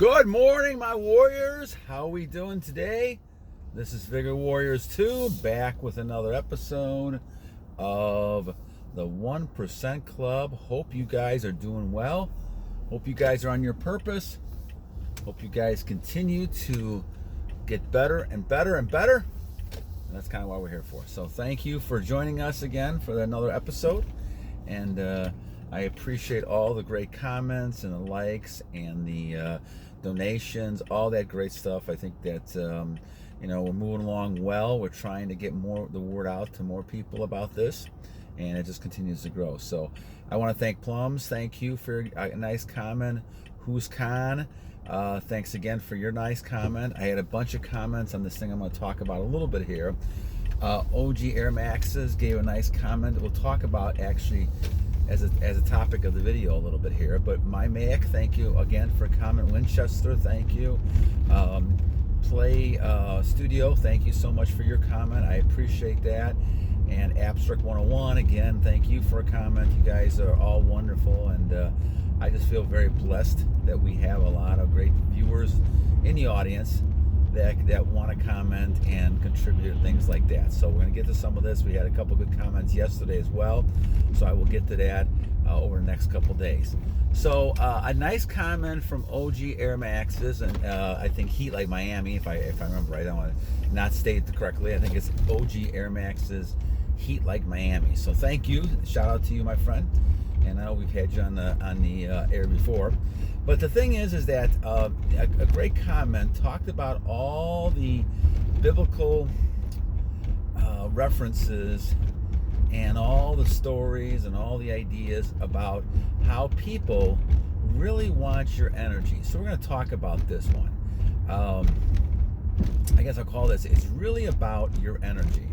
Good morning, my warriors. How are we doing today? This is Vigor Warriors 2, back with another episode of the 1% Club. Hope you guys are doing well. Hope you guys are on your purpose. Hope you guys continue to get better and better and better. And that's kind of what we're here for. So thank you for joining us again for another episode. And I appreciate all the great comments and the likes and the donations, all that great stuff. I think that we're moving along well. We're trying to get the word out to more people about this, and it just continues to grow. So I want to thank Plums. Thank you for a nice comment. Who's Khan? Thanks again for your nice comment. I had a bunch of comments on this thing I'm going to talk about a little bit here. OGAIRMAXES gave a nice comment that we'll talk about actually as a topic of the video a little bit here. But my Mac, thank you again for a comment. Winchester, thank you. Play Studio, thank you so much for your comment. I appreciate that. And Abstract 101, again, thank you for a comment. You guys are all wonderful, and I just feel very blessed that we have a lot of great viewers in the audience that want to comment and contribute things like that. So we're going to get to some of this. We had a couple good comments yesterday as well, so I will get to that over the next couple days. So a nice comment from OGAIRMAXES, and I think Heat Like Miami, if I remember right. I don't want to not state it correctly. I think it's OGAIRMAXES Heat Like Miami. So thank you. Shout out to you, my friend. And I know we've had you on the air before. But the thing is that a great comment talked about all the biblical references and all the stories and all the ideas about how people really want your energy. So we're going to talk about this one. I guess I'll call this, it's really about your energy.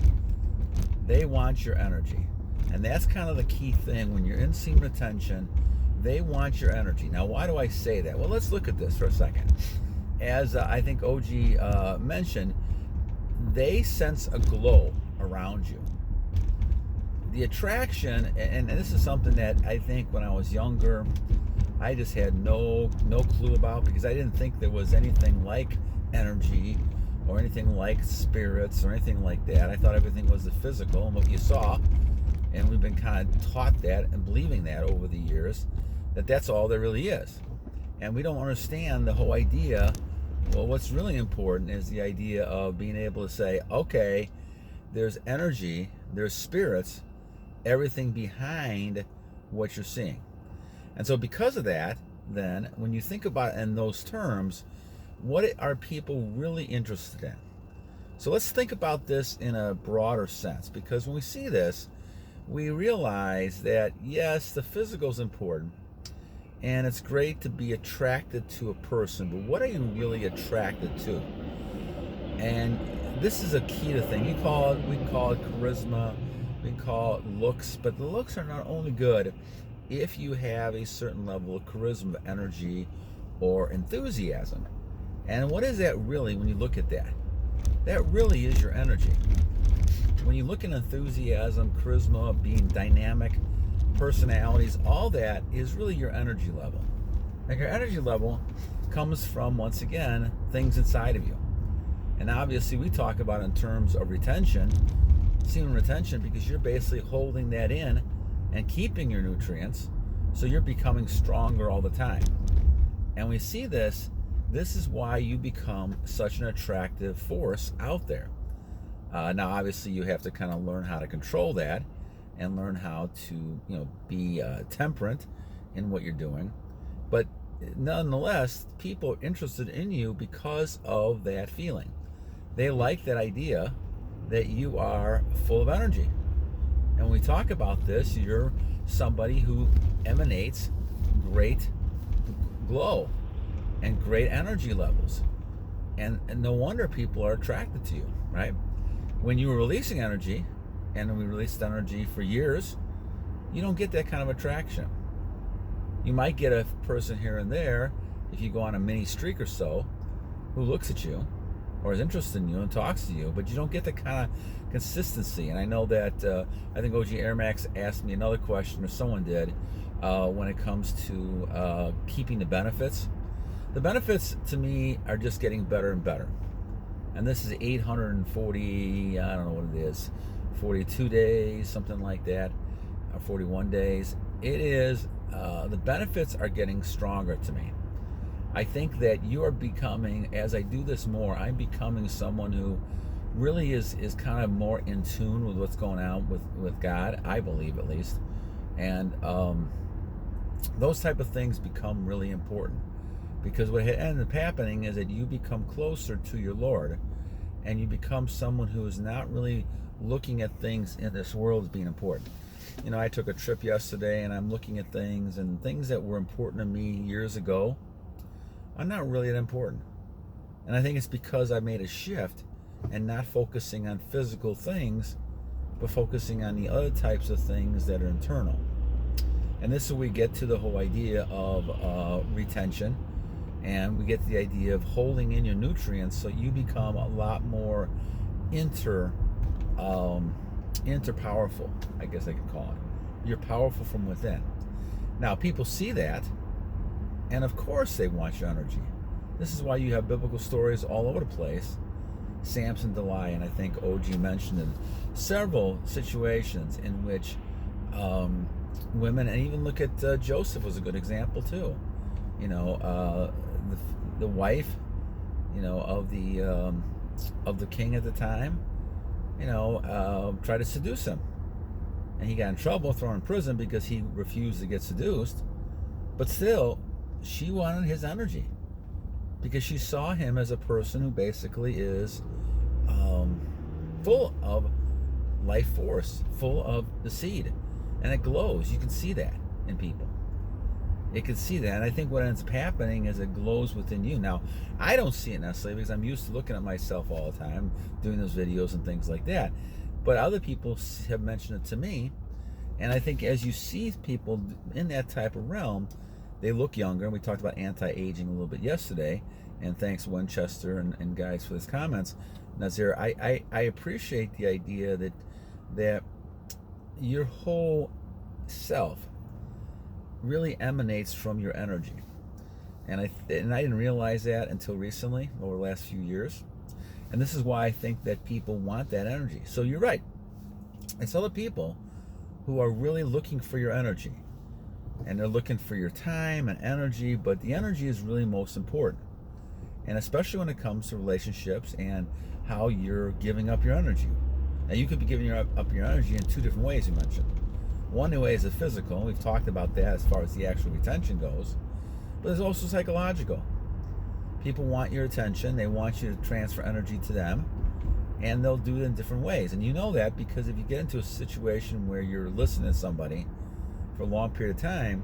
They want your energy. And that's kind of the key thing when you're in semen retention. They want your energy. Now, why do I say that? Well, let's look at this for a second. As I think OG mentioned, they sense a glow around you. The attraction, and this is something that I think when I was younger, I just had no clue about, because I didn't think there was anything like energy or anything like spirits or anything like that. I thought everything was the physical and what you saw. And we've been kind of taught that and believing that over the years, that that's all there really is. And we don't understand the whole idea. Well, what's really important is the idea of being able to say, okay, there's energy, there's spirits, everything behind what you're seeing. And so because of that, then, when you think about it in those terms, what are people really interested in? So let's think about this in a broader sense, because when we see this, we realize that, yes, the physical is important, and it's great to be attracted to a person, but what are you really attracted to? And this is a key to thing. We call it charisma, we call it looks, but the looks are not only good if you have a certain level of charisma, energy, or enthusiasm. And what is that really when you look at that? That really is your energy. When you look at enthusiasm, charisma, being dynamic, personalities, all that is really your energy level. Like, your energy level comes from, once again, things inside of you. And obviously we talk about in terms of retention, semen retention, because you're basically holding that in and keeping your nutrients, so you're becoming stronger all the time. And we see this is why you become such an attractive force out there. Now, obviously, you have to kind of learn how to control that and learn how to, be temperate in what you're doing. But nonetheless, people are interested in you because of that feeling. They like that idea that you are full of energy. And when we talk about this, you're somebody who emanates great glow and great energy levels. And no wonder people are attracted to you, right? When you were releasing energy, and we released energy for years, you don't get that kind of attraction. You might get a person here and there, if you go on a mini streak or so, who looks at you or is interested in you and talks to you, but you don't get the kind of consistency. And I know that I think OGAIRMAX asked me another question, or someone did, when it comes to keeping the benefits. The benefits to me are just getting better and better. And this is 840, I don't know what it is, 42 days, something like that, or 41 days. It is, the benefits are getting stronger to me. I think that you are becoming, as I do this more, I'm becoming someone who really is kind of more in tune with what's going on with God, I believe at least. And those type of things become really important, because what ends up happening is that you become closer to your Lord, and you become someone who is not really looking at things in this world as being important. You know, I took a trip yesterday, and I'm looking at things, and things that were important to me years ago are not really that important. And I think it's because I made a shift and not focusing on physical things, but focusing on the other types of things that are internal. And this is where we get to the whole idea of retention, and we get to the idea of holding in your nutrients, so you become a lot more powerful, I guess I could call it. You're powerful from within. Now, people see that, and of course they want your energy. This is why you have biblical stories all over the place. Samson, Delilah, and I think OG mentioned in several situations in which women, and even look at Joseph was a good example too. You know, the wife, you know, of the king at the time, you know, tried to seduce him, and he got in trouble, thrown in prison because he refused to get seduced. But still, she wanted his energy, because she saw him as a person who basically is full of life force, full of the seed, and it glows. You can see that in people. It can see that, and I think what ends up happening is it glows within you. Now, I don't see it necessarily because I'm used to looking at myself all the time, doing those videos and things like that. But other people have mentioned it to me, and I think as you see people in that type of realm, they look younger. And we talked about anti-aging a little bit yesterday, and thanks Winchester and guys for his comments. Nazir, I appreciate the idea that your whole self really emanates from your energy, and I didn't realize that until recently, over the last few years. And this is why I think that people want that energy. So you're right, it's other people who are really looking for your energy, and they're looking for your time and energy, but the energy is really most important. And especially when it comes to relationships and how you're giving up your energy. Now, you could be giving up your energy in two different ways, you mentioned. One way is the physical, and we've talked about that as far as the actual retention goes. But there's also psychological. People want your attention, they want you to transfer energy to them, and they'll do it in different ways. And you know that because if you get into a situation where you're listening to somebody for a long period of time,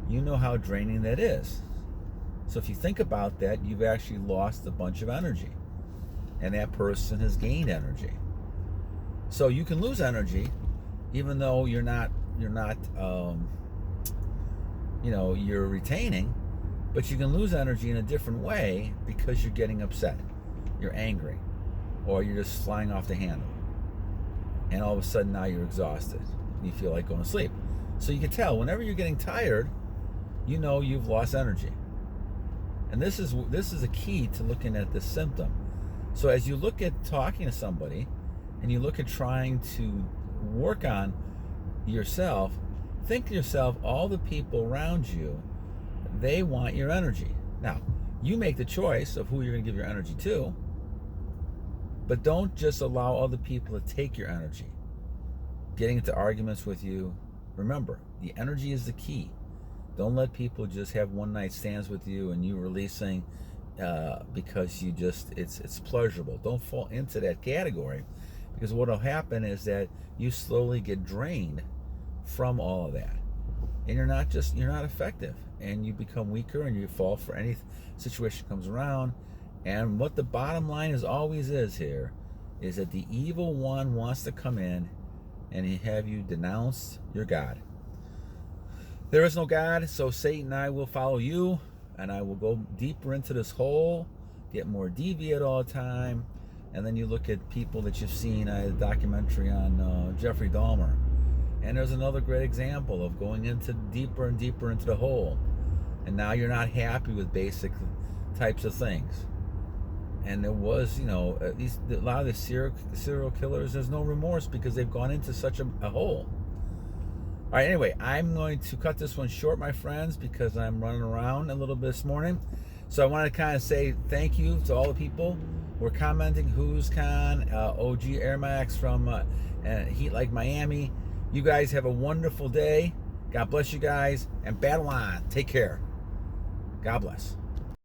you know how draining that is. So if you think about that, you've actually lost a bunch of energy, and that person has gained energy. So you can lose energy, even though you're retaining, but you can lose energy in a different way because you're getting upset, you're angry, or you're just flying off the handle, and all of a sudden now you're exhausted, and you feel like going to sleep. So you can tell whenever you're getting tired, you know you've lost energy. And this is a key to looking at this symptom. So as you look at talking to somebody, and you look at trying to work on yourself, think to yourself, all the people around you, they want your energy. Now, you make the choice of who you're going to give your energy to, but don't just allow other people to take your energy, getting into arguments with you. Remember, the energy is the key. Don't let people just have one night stands with you and you releasing because you just it's pleasurable. Don't fall into that category, because what will happen is that you slowly get drained from all of that, and you're not effective, and you become weaker, and you fall for any situation comes around. And what the bottom line always is here is that the evil one wants to come in and have you denounce your God. There is no God, so Satan and I will follow you, and I will go deeper into this hole, get more deviant all the time. And then you look at people that you've seen. I had a documentary on Jeffrey Dahmer, and there's another great example of going into deeper and deeper into the hole. and now you're not happy with basic types of things. And there was, at least a lot of the serial killers, there's no remorse because they've gone into such a hole. All right, anyway, I'm going to cut this one short, my friends, because I'm running around a little bit this morning. So I want to kind of say thank you to all the people who are commenting. Who's Con, OGAIRMAXES from Heat Like Miami. You guys have a wonderful day. God bless you guys, and battle on. Take care. God bless.